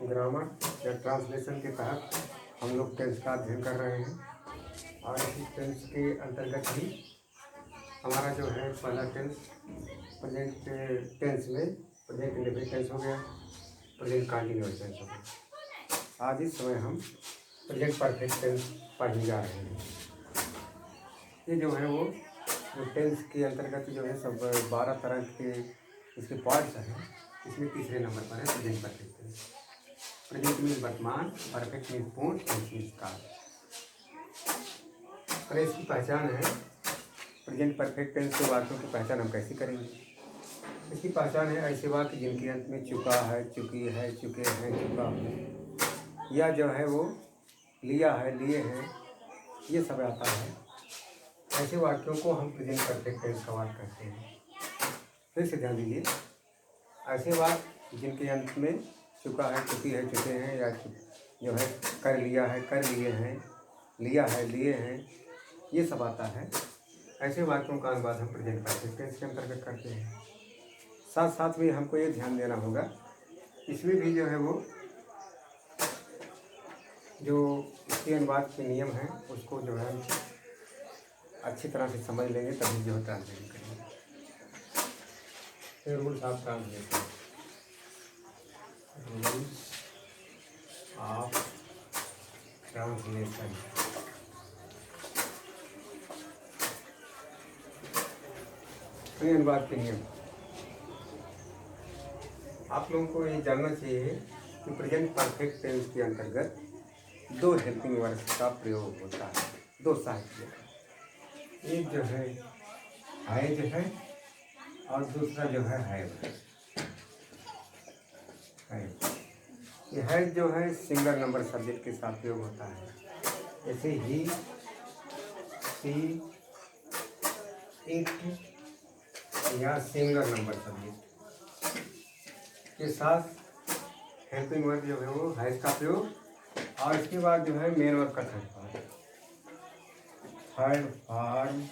Grammar या translation के तहत हम लोग टेंस का अध्ययन कर रहे हैं और इसी टेंस के अंतर्गत ही हमारा जो है पहला टेंस प्रेजेंट टेंस में प्रेजेंट इंडेफिनिट टेंस हो गया, प्रेजेंट कंटिन्यूअस टेंस हो गया। आज इस समय हम प्रेजेंट परफेक्ट टेंस पढ़ने जा रहे हैं। ये जो है वो जो टेंस के अंतर्गत जो है सब 12 तरह के इसके पार्ट्स हैं। इसमें तीसरे नंबर पर है present perfect tense. Present means वर्तमान, परफेक्ट मीन्स पूर्ण, टेंस मीन्स काल। और इसकी पहचान है प्रेजेंट परफेक्ट टेंस के वाक्यों की पहचान हम कैसे करेंगे। इसकी पहचान है ऐसे वाक्य जिनके अंत में चुका है, चुकी है, चुके हैं, चुका है, या जो है वो लिया है, लिए हैं, ये सब आता है। ऐसे वाक्यों को हम प्रेजेंट परफेक्ट टेंस का वाक्य कहते हैं। फिर से ध्यान दीजिए, ऐसे वाक्य जिनके अंत में चुका है, चुकी है, चुके हैं, या जो है कर लिया है, कर लिए हैं, लिया है, लिए हैं, ये सब आता है। ऐसे वाक्यों का अनुवाद हम प्रेजेंट परफेक्ट टेंस के अंतर्गत करते हैं। साथ साथ में हमको ये ध्यान देना होगा, इसमें भी जो है वो जो इसके अनुवाद के नियम हैं उसको जो है अच्छी तरह से समझ लेंगे तभी जो है ट्रांसलेट करेंगे। फिर rules of translation, rules of translation. अनुवाद के नियम आप लोगों को ये जानना चाहिए कि प्रेजेंट परफेक्ट टेंस के अंतर्गत दो हेल्पिंग वर्ब्स का प्रयोग होता है, दो सहायक। एक जो है जो है और दूसरा जो है है जो है सिंगल नंबर सब्जेक्ट के साथ प्रयोग होता है। जैसे ही, सी, इट या सिंगल नंबर सब्जेक्ट के साथ हेल्पिंग वर्ब जो है वो हैज का प्रयोग, और इसके बाद जो है मेन वर्ब का third form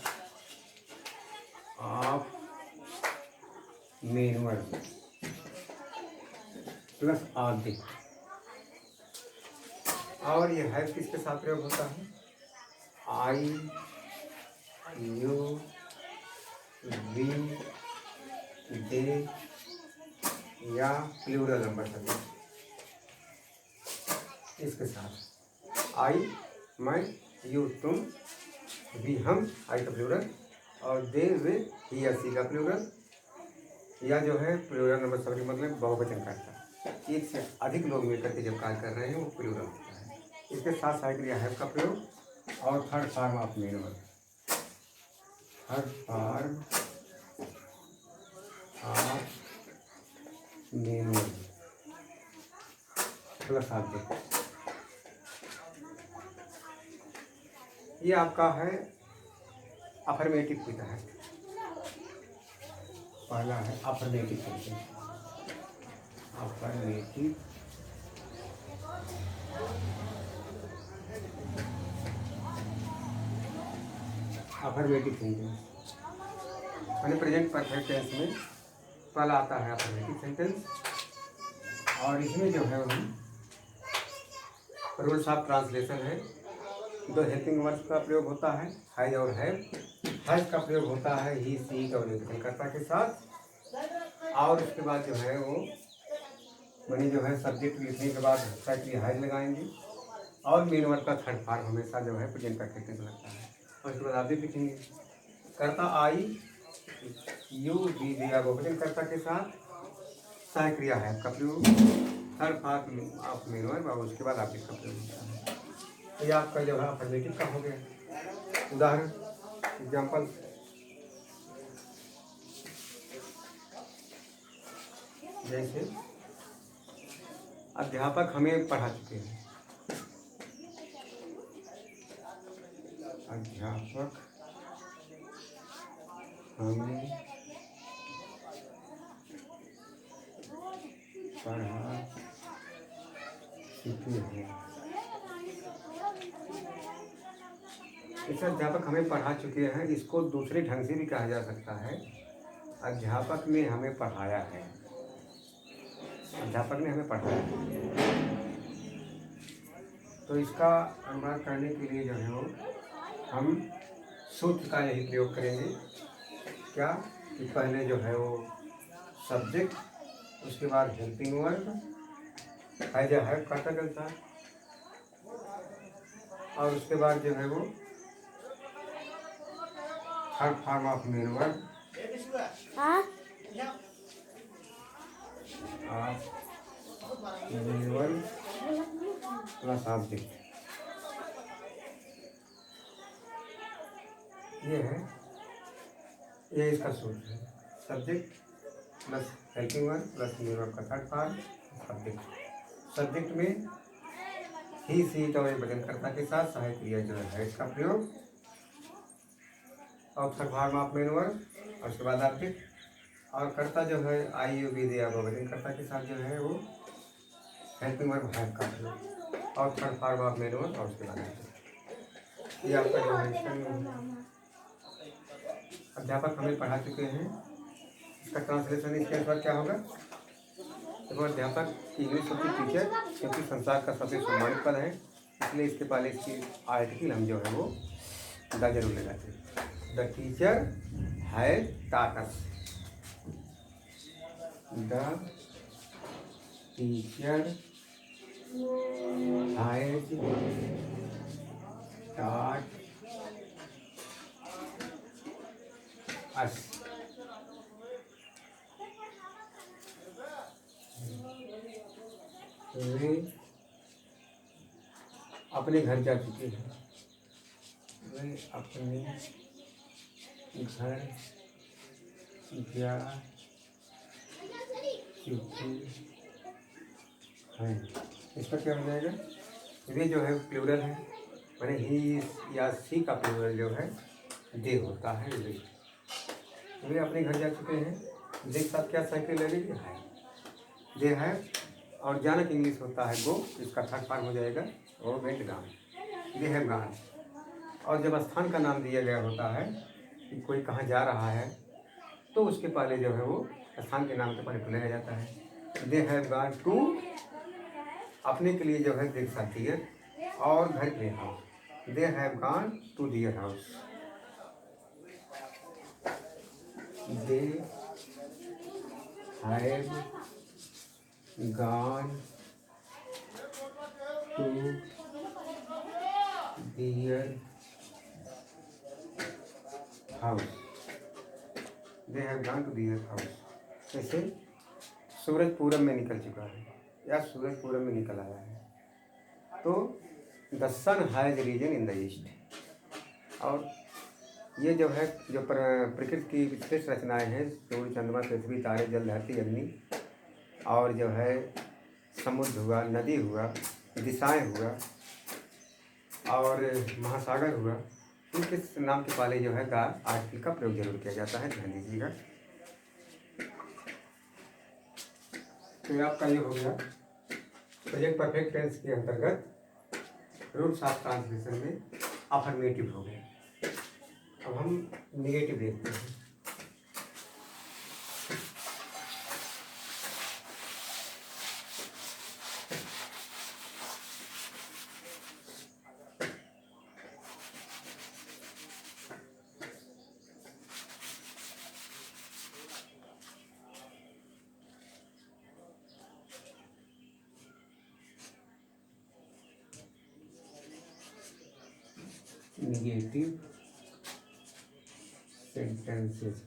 of main verb plus object. और ये हैज किसके साथ प्रयोग होता है? आई, यू, वी, दे या प्लूरल नंबर सब्जेक्ट, इसके साथ आई मैं, यू तुम, वी हम, आई का प्लूरल, और दे वे ही या सी का प्लूरल, या जो है प्लूरल नंबर सब्जेक्ट मतलब बहुवचन करता है। एक से अधिक लोग मिलकर के जब कार्य कर रहे हैं वो प्लूरल होता है। इसके साथ साथ क्रिया हैव का प्रयोग और third form of main verb, third form of main verb plus object. ये आपका है अफर्मेटिव के तहत। पहला है अफर्मेटिव सेंटेंस, अफर्मेटिव सेंटेंस यानी प्रेजेंट परफेक्ट टेंस में पहला आता है अफर्मेटिव सेंटेंस। और इसमें जो है हम रूल्स ऑफ ट्रांसलेशन है, दो हेल्पिंग वर्ब्स का प्रयोग होता है, हैज और हैज का प्रयोग होता है ही, सी का कर्ता के साथ, और उसके बाद जो है वो मैंने जो है सब्जेक्ट लिखने के बाद हैज लगाएंगे, और मेन वर्ब का थर्ड फॉर्म हमेशा जो है प्रेजेंट परफेक्ट टेंस लगता है। और उसके बाद आप भी लिखेंगे कर्ता आई, यू, वी, दे या बहुवचन कर्ता के साथ, सहायक क्रिया है का प्रयोग, third form of main verb, और उसके बाद आप इसका प्रयोग होता है। तो ये आपका जो है अफर्मेटिव का हो गया। उदाहरण एग्जाम्पल, जैसे अध्यापक हमें पढ़ा चुके हैं, अध्यापक हमें पढ़ा चुके हैं। इस अध्यापक हमें पढ़ा चुके हैं, इसको दूसरे ढंग से भी कहा जा सकता है, अध्यापक ने हमें पढ़ाया है। अध्यापक ने हमें पढ़ाया। तो इसका अनुवाद करने के लिए जो है वो हम सूत्र का यही प्रयोग करेंगे। क्या कि पहले जो है वो सब्जेक्ट, उसके बाद हेल्पिंग वर्ब, है जो है का अनुसार, और उसके बाद जो है वो third form of main verb, main verb plus object. ये इसका सूत्र है। Subject plus helping verb plus main verb का थर्ड फॉर्म सब्जेक्ट। सब्जेक्ट में ही सीट और वचनकर्ता के साथ सहायक क्रिया जो है इसका प्रयोग, और third form of main verb, और उसके बाद ऑब्जेक्ट, और कर्ता जो है आई यू बी दिया वचनकर्ता के साथ जो है वो हेल्पिंग वर्ब हैव का प्रयोग, और third form of main verb, और उसके बाद ऑब्जेक्ट। ये आपका जो है अध्यापक हमें पढ़ा चुके हैं। इसका ट्रांसलेशन इसके अनुसार क्या होगा? तो अध्यापक की इंग्लिश होती टीचर, क्योंकि संसार का सबसे सम्मानित पद है, इसलिए इसके पहले इसकी आर्टिकल हम जो है वो द जरूर लगाते हैं। The teacher has taught us. The teacher has taught us. वे अपने घर जा चुके हैं। वे अपने घर जा चुके हैं। इसका क्या हो जाएगा? वे जो है प्लूरल है, मैंने ही या सी का प्लूरल जो है दे होता है। वे अपने घर जा चुके हैं। दे साथ क्या साइकिल लगेगी? है। दे है, और जाना की इंग्लिश होता है गो, इसका थर्ड फॉर्म हो जाएगा वो वेंट गान। दे हैव गान। और जब स्थान का नाम दिया गया होता है कि कोई कहाँ जा रहा है, तो उसके पहले जो है वो स्थान के नाम के पहले बुलाया जाता है। दे हैव गान टू, अपने के लिए जो है देख सकती है, और घर के house. They have gone to their house. दे हैव gone to their house. They have gone to their house. जैसे सूरज पूरब में निकल चुका है या सूरज पूरब में निकल आया है, तो the sun has risen in the east. और ये जो है जो प्रकृति की विशेष रचनाएं हैं, सूर्य, चंद्रमा, पृथ्वी, तारे, जल, धरती, अग्नि, और जो है समुद्र हुआ, नदी हुआ, दिशाएं हुआ, और महासागर हुआ, इनके नाम के पहले जो है द आर्टिकल का प्रयोग जरूर किया जाता है, ध्यान दीजिएगा। तो आपका ये हो गया प्रेजेंट परफेक्ट टेंस के अंतर्गत रूल्स ऑफ ट्रांसलेशन में अफर्मेटिव हो गए। अब हम निगेटिव देखते हैं। निगेटिव सेंटेंसेस,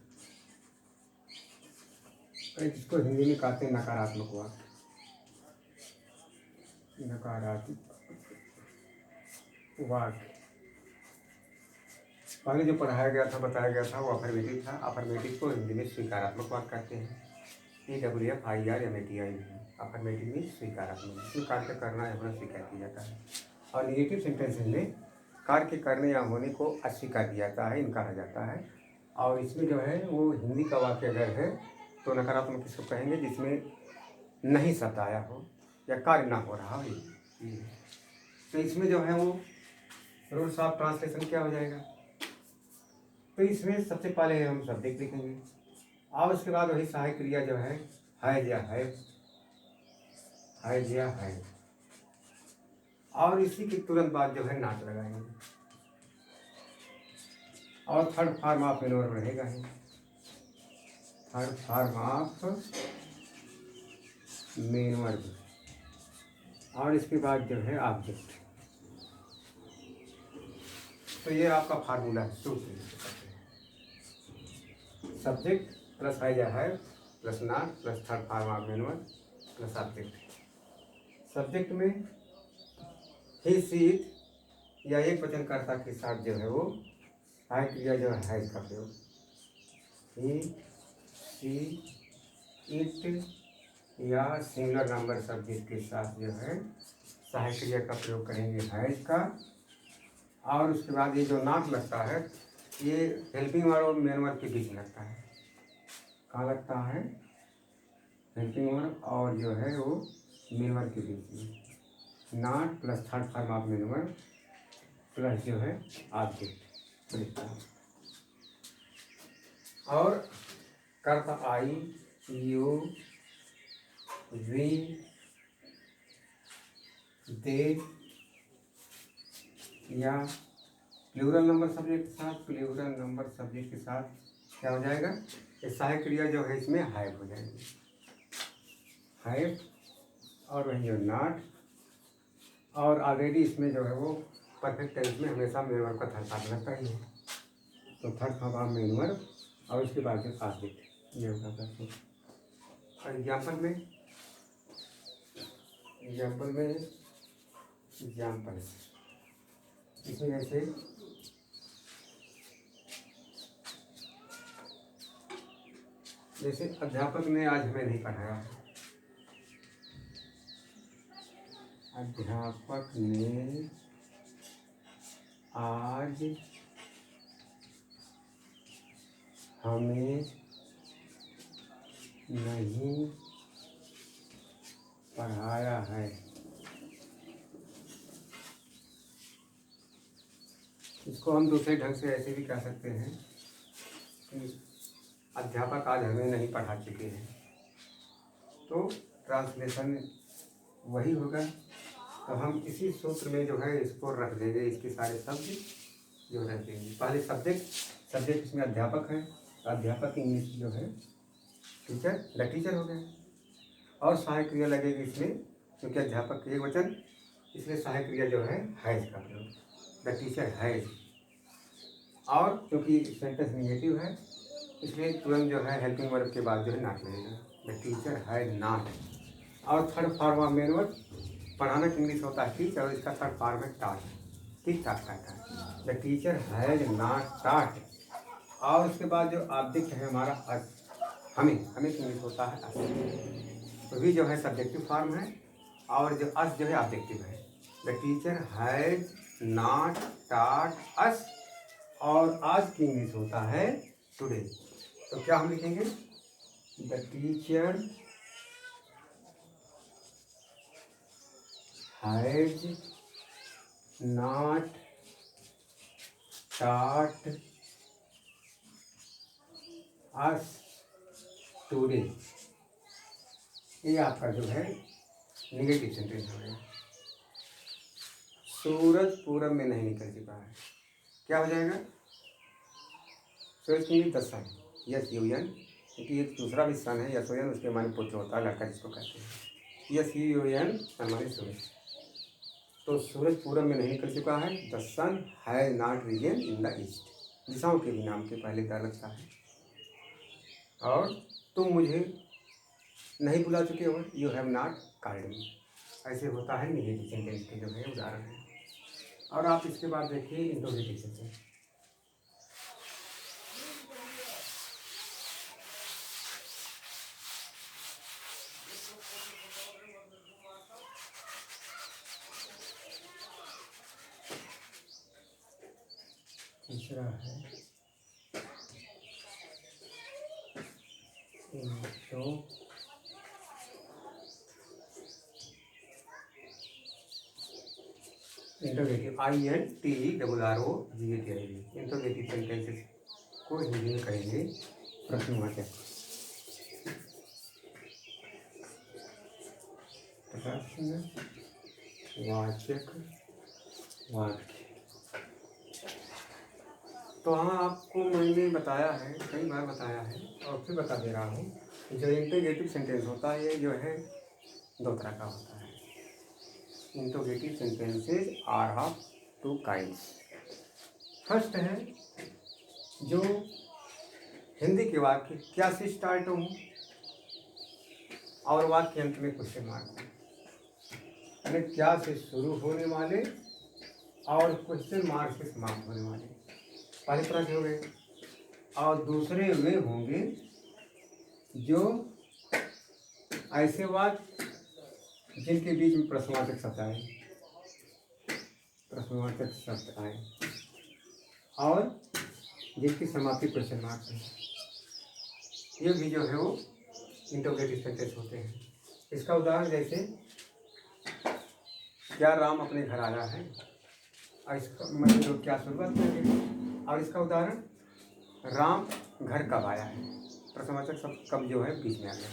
जिसको हिंदी में कहते हैं नकारात्मक वाक्य। नकारात्मक वाक्य पहले जो पढ़ाया गया था, बताया गया था, वो अफर्मेटिव था। अफर्मेटिव को हिंदी में स्वीकारात्मक वाक्य कहते हैं। AWFIRMATIV। अफर्मेटिव में स्वीकारात्मक, इसमें कार्य करना या होना स्वीकार किया जाता है। और निगेटिव सेंटेंसेस में कार्य करने या होने को अस्वीकार किया जाता है, इनकार जाता है। और इसमें जो है वो हिंदी का वाक्य अगर है तो नकारात्मक किसको कहेंगे? जिसमें नहीं शब्द आया हो या कार्य ना हो रहा हो। ये तो इसमें जो है वो रूल्स ऑफ ट्रांसलेशन क्या हो जाएगा? तो इसमें सबसे पहले हम सब्जेक्ट लिखेंगे, और उसके बाद वही सहायक क्रिया जो है या है, हैज या है। और इसी के तुरंत बाद जो है नॉट लगाएंगे। और third form of main verb रहेगा ही। Third form of main verb. और इसके बाद जो है ऑब्जेक्ट। तो ये आपका फार्मूला है, सूत्र। सब्जेक्ट प्लस है या है plus not plus third form of main verb plus object. Subject में ही सी इट या एक वचनकर्ता के साथ जो है वो सहायक क्रिया जो है इसका प्रयोग। ही सी इट या सिंगुलर नंबर सब्जेक्ट के साथ जो है सहायक क्रिया का प्रयोग करेंगे है इसका। और उसके बाद ये जो नॉट लगता है ये हेल्पिंग वर्ब और मेन वर्ब के बीच में लगता है। कहाँ लगता है? हेल्पिंग वर्ब और जो है वो मेन वर्ब के बीच में। Not plus third form of main verb plus जो है ऑब्जेक्ट लिखता है। और करता आई यू वी दे या प्लूरल नंबर सब्जेक्ट के साथ, प्लूरल नंबर सब्जेक्ट के साथ क्या हो जाएगा? ये सहायक क्रिया जो है इसमें हैव हो जाएगी। हैव और वही जो नॉट। और ऑलरेडी इसमें जो है वो परफेक्ट टेंस में हमेशा मेन वर्ब का थर्ड फॉर्म लगता ही है। तो third form of main verb और उसके बाद जो ऑब्जेक्ट ये होगा प्रश्न। और एग्जाम्पल इसमें जैसे अध्यापक ने आज हमें नहीं पढ़ाया। अध्यापक ने आज हमें नहीं पढ़ाया है। इसको हम दूसरे ढंग से ऐसे भी कह सकते हैं कि अध्यापक आज हमें नहीं पढ़ा चुके हैं। तो ट्रांसलेशन वही होगा। तो हम इसी सूत्र में जो है इसको रख देंगे, इसके सारे शब्द जो रख देंगे। पहले सब्जेक्ट इसमें अध्यापक है, तो अध्यापक इंग्लिश जो है टीचर, द टीचर हो गया। और सहायक क्रिया लगेगी इसमें, क्योंकि अध्यापक एक वचन, इसलिए सहायक क्रिया जो है हैज का प्रयोग, द टीचर हैज। और क्योंकि सेंटेंस निगेटिव है इसलिए तुरंत जो है हेल्पिंग वर्ब के बाद जो है नॉट लगेगा, द टीचर हैज नॉट। और third form of main verb, पढ़ाना इंग्लिश होता है टीच, और इसका थर्ड फॉर्म है टॉट, टीच टॉट कहता है। The teacher has not taught. और उसके बाद जो ऑब्जेक्ट है हमारा अस, हमें इंग्लिश होता है अस। तो भी जो है सब्जेक्टिव फॉर्म है और जो अस जो है ऑब्जेक्टिव है। The teacher has not taught us. और आज की इंग्लिश होता है टुडे। तो क्या हम लिखेंगे? The teacher has not taught us today. ये आपका जो है निगेटिव सेंटेंस हो गया। सूरज पूरब में नहीं निकल चुका है, क्या हो जाएगा? सूरज की the sun, S U N, क्योंकि एक दूसरा भी सन है, यस यू एन, उसके माने पुत्र होता है, लड़का जिसको कहते हैं। यस यू एन सन माने सूरज। तो सूरज पूरब में नहीं निकल चुका है। The sun has not risen in the east. दिशाओं के भी नाम के पहले द लगता है। और तुम मुझे नहीं बुला चुके हो, you have not called me. ऐसे होता है निगेटिव सेंटेंस के जो है उदाहरण है। और आप इसके बाद देखिए इंट्रोगेटिव सेंटेंस। तीसरा है इंट्रोगेटिव, INTROGATIV। इंट्रोगेटिव सेंटेंसेस को हिंदी में करेंगे प्रश्नवाचक। प्रश्नवाचक वाक्य। तो हाँ, आपको मैंने बताया है, कई बार बताया है और फिर बता दे रहा हूँ, जो इंटरोगेटिव सेंटेंस होता है ये जो है दो तरह का होता है। Interrogative sentences are of two kinds. First है जो हिंदी के वाक्य क्या से स्टार्ट हो और वाक्य अंत में क्वेश्चन मार्क हो, यानी क्या से शुरू होने वाले और क्वेश्चन मार्क से समाप्त होने वाले, पहली तरह के हो गए। और दूसरे वे होंगे जो ऐसे वाक्य जिनके बीच में प्रश्नवाचक शब्द आए, प्रश्नवाचक शब्द आए और जिनकी समाप्ति क्वेश्चन मार्क है, ये भी जो है वो इंटरोगेटिव सेंटेंस होते हैं। इसका उदाहरण जैसे क्या राम अपने घर आया है, और इसका मतलब जो क्या शुरुआत करेंगे, और इसका उदाहरण राम घर कब आया है, प्रश्नवाचक शब्द कब जो है बीच में आ गया।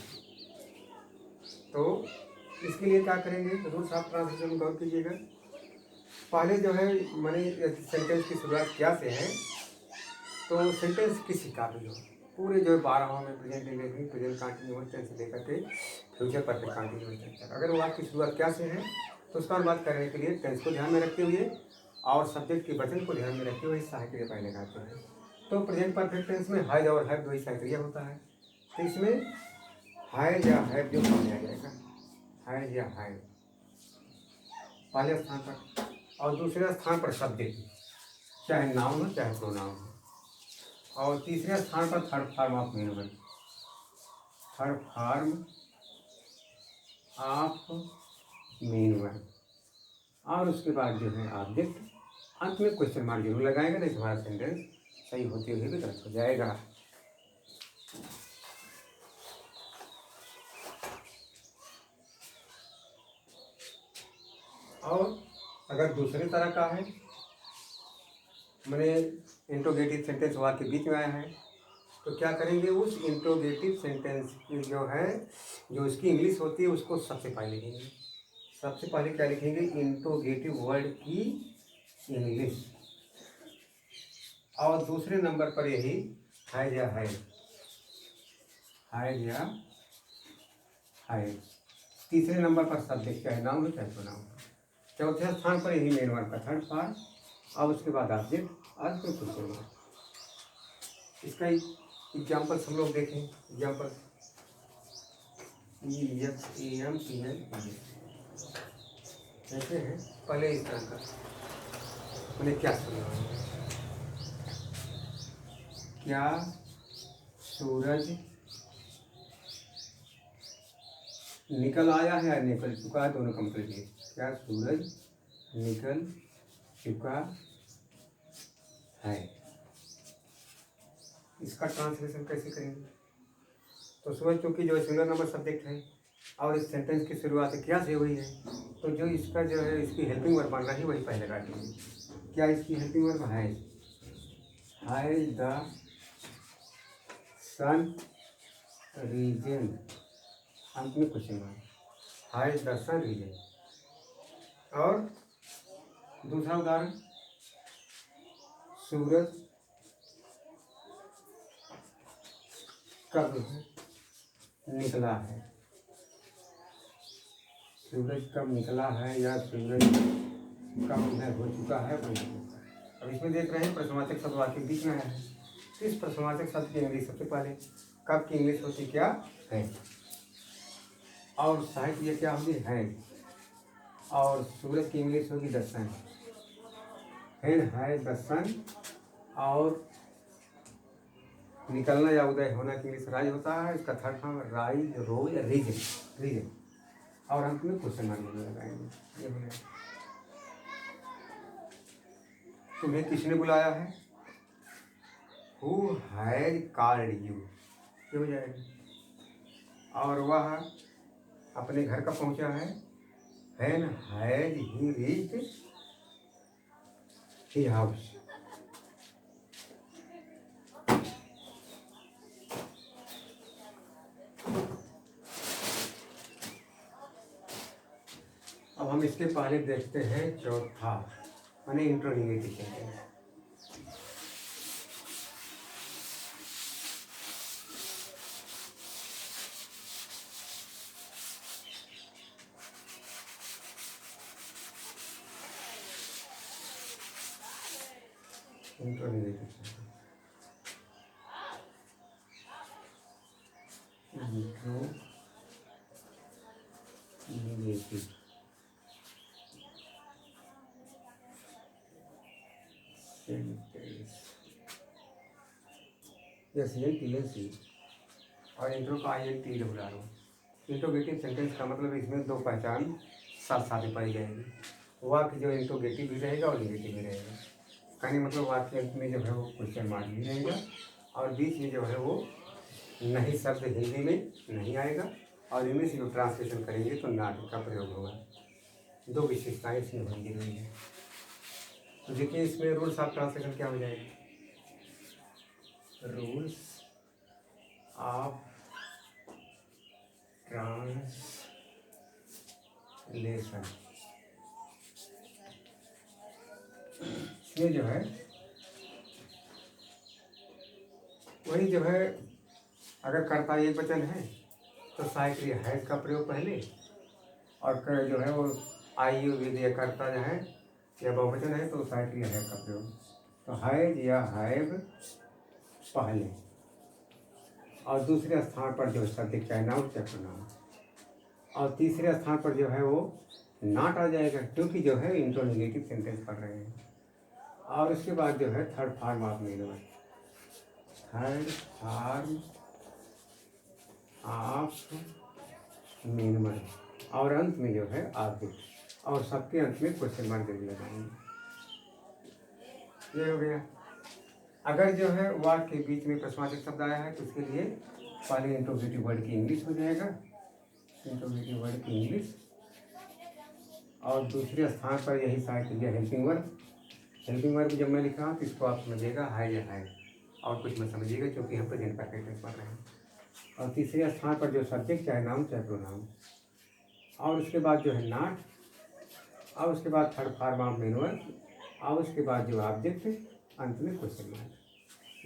तो इसके लिए क्या करेंगे, रूल्स ऑफ ट्रांसलेशन गौर कीजिएगा। पहले जो है मैंने सेंटेंस की शुरुआत क्या से है, तो सेंटेंस किसी का भी हो, पूरे जो है 12 में present indefinite, present continuous tense से लेकर के फ्यूचर परफेक्ट कंटिन्यूअस टेंस तक, अगर वो आपकी शुरुआत क्या से है तो उसका अनुवाद करने के लिए टेंस को ध्यान में रखते हुए और सब्जेक्ट के वचन को ध्यान में रखते हुए सहायक क्रिया पहले लगाते हैं। तो प्रेजेंट परफेक्ट टेंस में हैज और हैव दो ही सहायक क्रिया होता है। तो इसमें हैज या हैव जो सामने आ जाएगा, हैज या हैव पहले स्थान पर, और दूसरे स्थान पर सब्जेक्ट, चाहे नाउन हो चाहे प्रोनाउन हो, और तीसरे स्थान पर third form of main verb, third form of main verb, और उसके बाद जो है ऑब्जेक्ट, अंत में क्वेश्चन मार्क जरूर लगाएगा, नहीं तो हमारा सेंटेंस सही होते हुए भी गलत हो जाएगा। और अगर दूसरे तरह का है, मैंने इंट्रोगेटिव सेंटेंस वाक्य के बीच में आया है, तो क्या करेंगे, उस इंट्रोगेटिव सेंटेंस की जो है, जो इसकी इंग्लिश होती है उसको सबसे पहले लिखेंगे। सबसे पहले क्या लिखेंगे, इंट्रोगेटिव वर्ड की इंग्लिश, और दूसरे नंबर पर यही हैज या हैव, हैज या हैव, तीसरे नंबर पर सब्जेक्ट चाहे नाउन हो चाहे प्रोनाउन, चौथे स्थान पर यही मेन वर्ब का थर्ड फॉर्म, और उसके बाद ऑब्जेक्ट और फिर क्वेश्चन मार्क। इसका एग्जाम्पल हम लोग देखें, एग्जाम्पल कैसे हैं, पहले इस तरह का मैंने क्या सुना, क्या सूरज निकल आया है या निकल चुका है, दोनों कंप्लीट है। क्या सूरज निकल चुका है, इसका ट्रांसलेशन कैसे करेंगे, तो सूरज चूँकि जो सिंगल नंबर सब्जेक्ट है और इस सेंटेंस की शुरुआत क्या से हुई है, तो जो इसका जो है इसकी हेल्पिंग वर्ब बनना ही वही पहले काटेंगे। क्या इसकी हेल्पिंग वर्ब है, द सन रीजन, अंत में question mark, has the sun risen. और दूसरा उदाहरण, सूरज कब निकला है, सूरज कब निकला है या सूरज कब उदय हो चुका है, बन चुका है। अब इसमें देख रहे हैं प्रश्नवाचक शब्द वाक्य के बीच में आया है, तो इस प्रश्नवाचक शब्द की इंग्लिश सबसे पहले, कब की इंग्लिश होती क्या है, और साहित्य क्या होगी है, और सूरज की इंग्लिश होगी द सन, है द सन, और निकलना या उदय होना की इंग्लिश राइज होता है, इसका थर्ड फॉर्म राइज, रोज, रीजन, रीजन, और अंत में क्वेश्चन मार्क लगाएंगे। ये हो गया, तुम्हें किसने बुलाया है, हु हैज कॉल्ड यू, ये हो जाएगा। और वह अपने घर कब पहुंचा है, when has he reached his house. हम इसके पहले देखते हैं चौथा माने इंट्रोनिगेटिव सेंटेंस। इंट्रोनिगेटिव सेंटेंस इंट्रोनिगेटिव यस टी और इंट्रो का INT बुला रहा हूँ। इंट्रोगेटिव सेंटेंस का मतलब इसमें दो पहचान साथ साथ ही पाई जाएगी। वाक्य जो इंट्रोगेटिव भी रहेगा और निगेटिव भी रहेगा। कहने मतलब वाक्य अंत में जो है वो क्वेश्चन मार्क भी रहेगा और बीच में जो है वो नहीं शब्द हिंदी में नहीं आएगा और इनमें से जो ट्रांसलेशन करेंगे तो नाट का प्रयोग होगा। दो विशेषताएं इसमें होंगी रही है। तो देखिए इसमें रूल्स ऑफ ट्रांसलेशन क्या हो जाएगा। रूल्स ऑफ ट्रांसलेशन इसमें जो है वही जो है अगर कर्ता एक वचन है तो सहायक क्रिया हैज का प्रयोग पहले और जो है वो आयु विधेय कर्ता जो है या बहुवचन है तो सहायक क्रिया हैज का प्रयोग। तो हैज या हैव पहले और दूसरे स्थान पर जो सब्जेक्ट चाहे नाउन चाहे प्रोनाउन और तीसरे स्थान पर जो है वो नॉट आ जाएगा क्योंकि जो है इंट्रोनिगेटिव सेंटेंस पढ़ रहे हैं। और उसके बाद जो है third form of main verb third form of main verb और अंत में जो है ऑब्जेक्ट और सबके अंत में क्वेश्चन मार्क जरूर लगाएंगे। ये हो गया। अगर जो है वाक्य के बीच में प्रश्नवाचक शब्द आया है तो उसके लिए पहले इंट्रोगेटिव वर्ड की इंग्लिश हो जाएगा। इंट्रोगेटिव वर्ड की इंग्लिश और दूसरे स्थान पर यही सहायक क्रिया हेल्पिंग वर्ब। हेल्पिंग वर्ब जब मैं लिखा तो इसको आप समझिएगा है या है और कुछ मत समझिएगा क्योंकि हम प्रेजेंट परफेक्ट टेंस पढ़ रहे हैं। और तीसरे स्थान पर जो सब्जेक्ट चाहे नाउन चाहे प्रोनाउन और उसके बाद जो है नॉट और उसके बाद third form of main verb और उसके बाद जो ऑब्जेक्ट अंत में क्वेश्चन मार्क।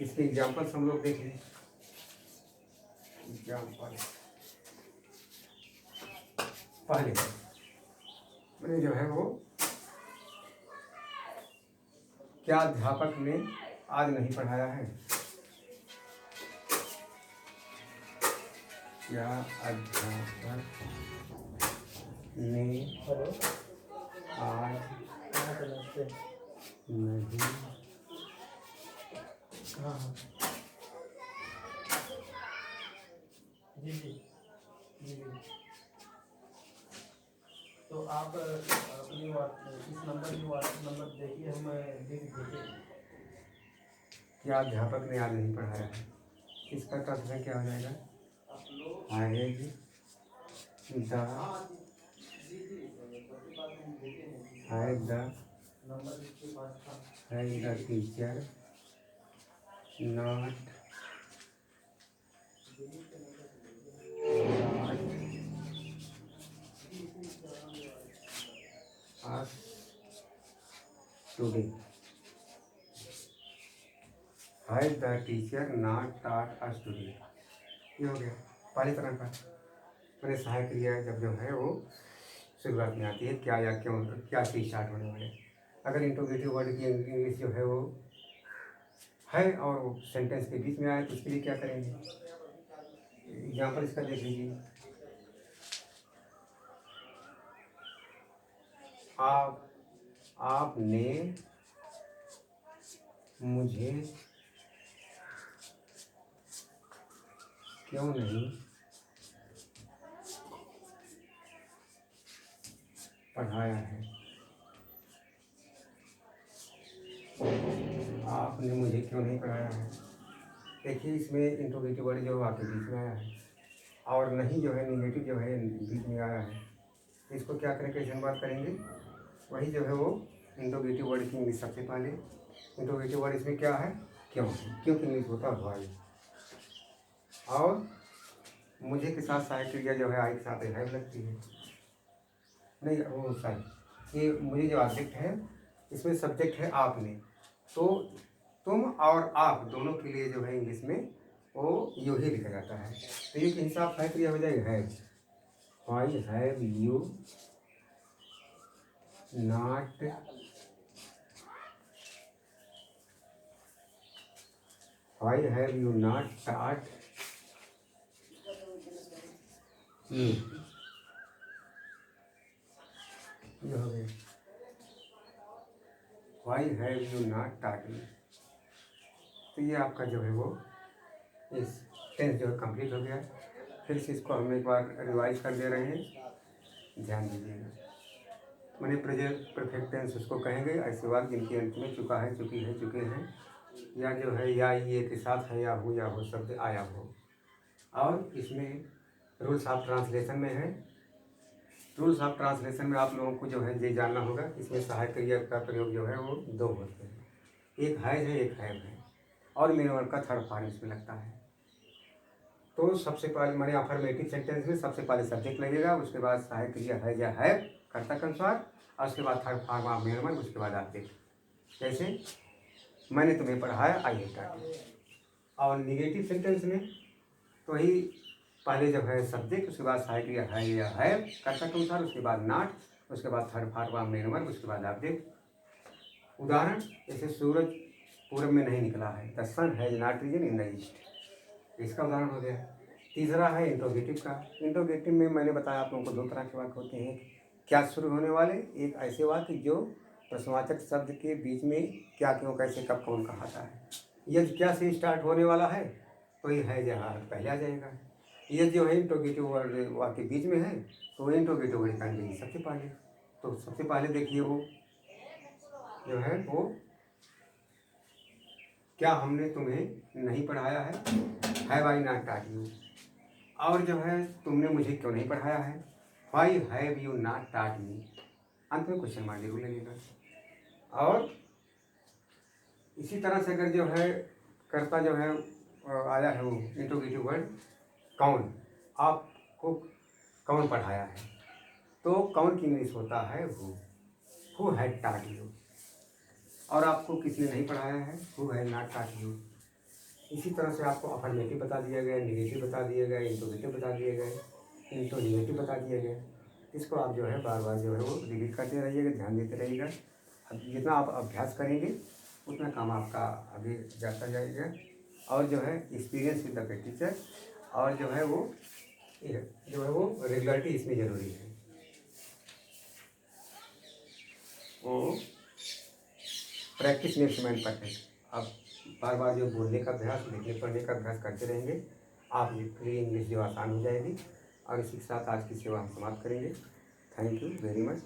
इसके एग्जाम्पल्स हम लोग देखें। एग्जाम्पल पहले मैंने जो है वो क्या अध्यापक ने आज नहीं पढ़ाया है। क्या अध्यापक ने आज नहीं जी जी जी जी। तो आप अपनी इस नंबर की व्हाट्सएप नंबर देखिए, हम लिख दीजिए। क्या अध्यापक ने आज नहीं पढ़ाया है इसका ट्रांसलेशन क्या हो जाएगा। Has the teacher not us today। Has the teacher not taught us today. ये हो गया पहले तरह का मैंने सहायक क्रिया जब जो है वो शुरुआत में आती है क्या या क्यों क्या से स्टार्ट होने वाले। अगर इंट्रोगेटिव वर्ड की इंग्लिश जो है वो है और वो सेंटेंस के बीच में आए तो उसके लिए क्या करेंगे। एग्जाम्पल इसका देख लीजिए। आपने मुझे क्यों नहीं पढ़ाया है। आपने मुझे क्यों नहीं पढ़ाया है। देखिए इसमें इंट्रोगेटिव वर्ड जो आपके बीच में आया है और नहीं जो है निगेटिव जो है बीच में आया है। इसको क्या करें कैसे बात करेंगे। वही जो है वो इंट्रोगेटिव वर्ड की इंग्लिश सबसे पहले। इंट्रोगेटिव वर्ड इसमें क्या है क्यों क्योंकि इंग्लिश होता है वाई और मुझे के साथ सहायक क्रिया जो है आई के साथ है लगती है। नहीं वो सही, ये मुझे जो ऑब्जेक्ट है इसमें सब्जेक्ट है आपने, तो तुम और आप दोनों के लिए जो है इंग्लिश में वो यू ही लिखा जाता है। तो ये के हिसाब से क्रिया हो जाएगी have. Why have you not why have you not taught me, ये हो गया why have you not taught me. तो ये आपका जो है वो इस टेंस जो है कंप्लीट हो गया। फिर से इसको हम एक बार रिवाइज कर दे रहे हैं, ध्यान दीजिएगा। मैंने प्रेजेंट परफेक्ट टेंस उसको कहेंगे ऐसे वाक्य जिनके अंत में चुका है, चुकी है, चुके हैं, या जो है या ये के साथ है, या हो शब्द आया हो। और इसमें रूल्स ऑफ ट्रांसलेशन में है। रूल्स ऑफ ट्रांसलेशन में आप लोगों को जो है ये जानना होगा, इसमें सहायक क्रिया का प्रयोग जो है वो दो होते हैं, एक है, एक है, और मेरे वर्ग का थर्ड फॉर्म इसमें लगता है। तो सबसे पहले मैंने अफर्मेटिव सेंटेंस में सबसे पहले सब्जेक्ट लगेगा, उसके बाद सहायक क्रिया है या है कर्ता के अनुसार, और उसके बाद third form of main verb, उसके बाद ऑब्जेक्ट। जैसे मैंने तुम्हें पढ़ाया, आई हैव टॉट। और निगेटिव सेंटेंस में तो ही पहले जब है सब्जेक्ट, उसके बाद सहायक क्रिया है या है कर्ता के अनुसार, उसके बाद नॉट, उसके बाद third form of main verb, उसके बाद ऑब्जेक्ट। उदाहरण जैसे सूरज पूरब में नहीं निकला है, the sun has not risen in the east, इसका उदाहरण हो गया। तीसरा है इंट्रोगेटिव का। इंट्रोगेटिव में मैंने बताया आप लोगों को दो तरह के वाक्य होते हैं, क्या शुरू होने वाले, एक ऐसे वाक्य जो प्रश्नवाचक शब्द के बीच में क्या, क्यों, कैसे, कब, कौन कहाता है। यदि क्या से स्टार्ट होने वाला है तो ये है जहाँ पहले आ जाएगा। ये जो है इंट्रोगेटिव वर्ड वाक्य बीच में है तो वो इंट्रोगेटिव वर्ड निकालेंगे सबसे पहले। तो सबसे पहले देखिए वो जो है वो क्या हमने तुम्हें नहीं पढ़ाया है, have I not taught you. और जो है तुमने मुझे क्यों नहीं पढ़ाया है, why have you not taught me. अंत में क्वेश्चन मार्क जरूर लगेगा। और इसी तरह से अगर जो है कर्ता जो है आया है वो इंट्रोगेटिव वर्ड कौन, आपको कौन पढ़ाया है, तो कौन की इंग्लिश होता है हु हैड टॉट यू। और आपको किसी ने नहीं पढ़ाया है, who had not taught you. इसी तरह से आपको अफर्मेटिव बता दिया गया, निगेटिव बता दिया गया, इंट्रोगेटिव बता दिए गए, इंट्रोगेटिव बता दिया गया। इसको आप जो है बार बार जो है वो रिपीट करते रहिएगा, ध्यान देते रहिएगा। अब जितना आप अभ्यास करेंगे उतना काम आपका आगे जाता जाएगा। और जो है एक्सपीरियंस विद द टीचर, और जो है वो रेगुलरिटी इसमें ज़रूरी है। वो प्रैक्टिस मेक्स मैन परफेक्ट। आप बार बार जो बोलने का अभ्यास, लिखने पढ़ने का अभ्यास करते रहेंगे, आपके लिए इंग्लिश जो आसान हो जाएगी। और इसी के साथ आज की सेवा हम समाप्त करेंगे। Thank you very much.